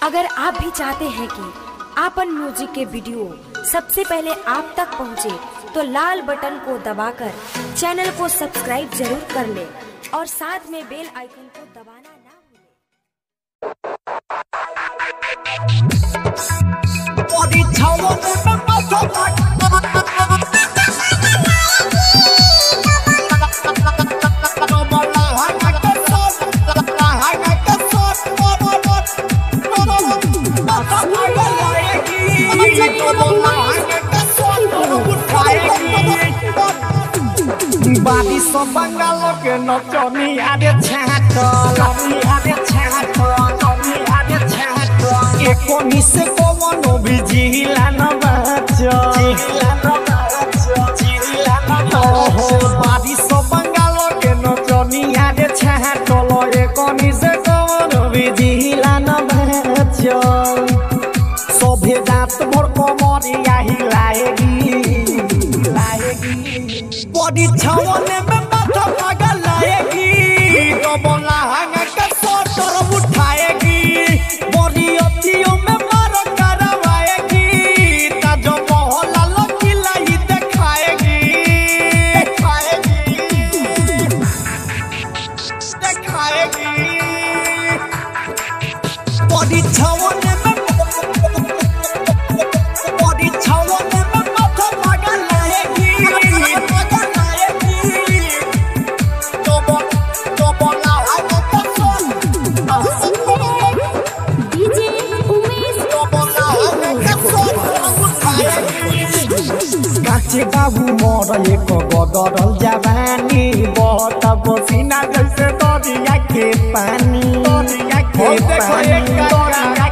अगर आप भी चाहते हैं कि आपन म्यूजिक के वीडियो सबसे पहले आप तक पहुंचे, तो लाल बटन को दबाकर चैनल को सब्सक्राइब जरूर कर ले और साथ में बेल आइकन को दबाना ना बादी सब बंगाल के नचनी आदे छाटनी आदे छाटनी आदे छाट एको निसे कोनो भी जिला न बच्चा जिला न बच्चा जिला न हो बादी सब बंगाल के नचनी आदे छाटलो एको निसे कोनो भी जिला न बच्चा सभे दांत भर कमरिया हिलाएगी बॉडी छावने में माथा पागल लाएगी डबला हंगा का सोटर उठाएगी बॉडी अथियों में मार करवाएगी ताजो मोहल्ला लकीला ही दिखाएगी बॉडी छावने में बाबू मोर एक गदरल जवानी बहुत पसीना जैसे दरिया के पानी दरिया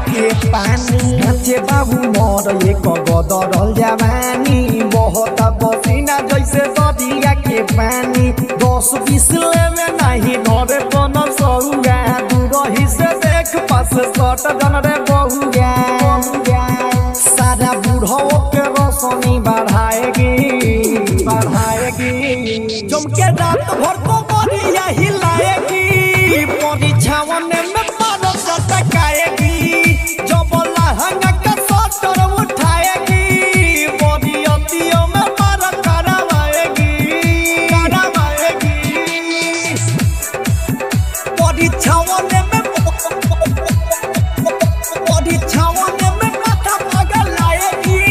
के पानी बाबू मोर एक गदरल जवानी बहुत पसीना जैसे दरिया के पानी 10-20 लेवे नहीं नरे कोनो सौगा दूर ही से देख पास सट जन रे बहुगा सारा बूढ़ो के रोशनी बढ़ाएगी चमके रात भर को बरिया हिलाएगी परीक्षावन में मारो चटकाएगी जबला हंगा का सोटर उठाएगी बरियतियों में मारो करवाएगी परीक्षावन में माथा पागल लाएगी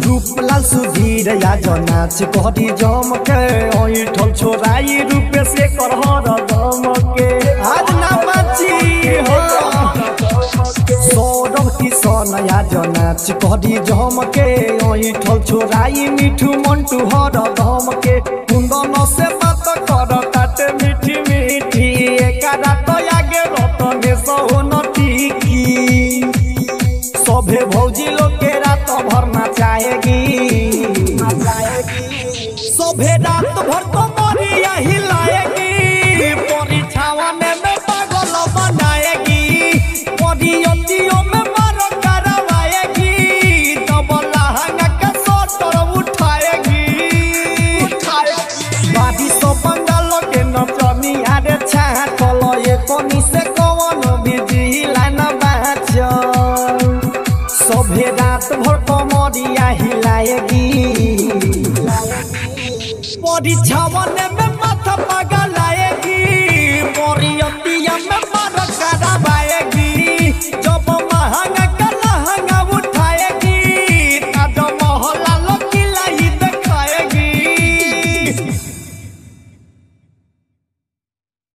रूपलाल सुधीर या नाच कहती जम के ओठल छोराई रूपे से करहर दम के आज ना मची हो सौरभ किशन या नाच कहती जम के ओठल छोराई मिठू मंटू हर दम के कुंदन से बात कर काटे मीठी मीठी एकारा तो आगे रतने सोनती की सभे भौजी लोग के रात भर नचाएगी सभे रात भर कमरिया हिलाएगी परीक्षावने में पागल बनाएगी परीयतियों में मार करवाएगी डबला हंगा का सोटर उठाएगी बादी सब बंगाल के नचनी आदे छाटलो एको निसे कोनो भी जिला न बच्चा सभे रात भर कमरिया हिलाएगी परीक्षावन में माथा पागल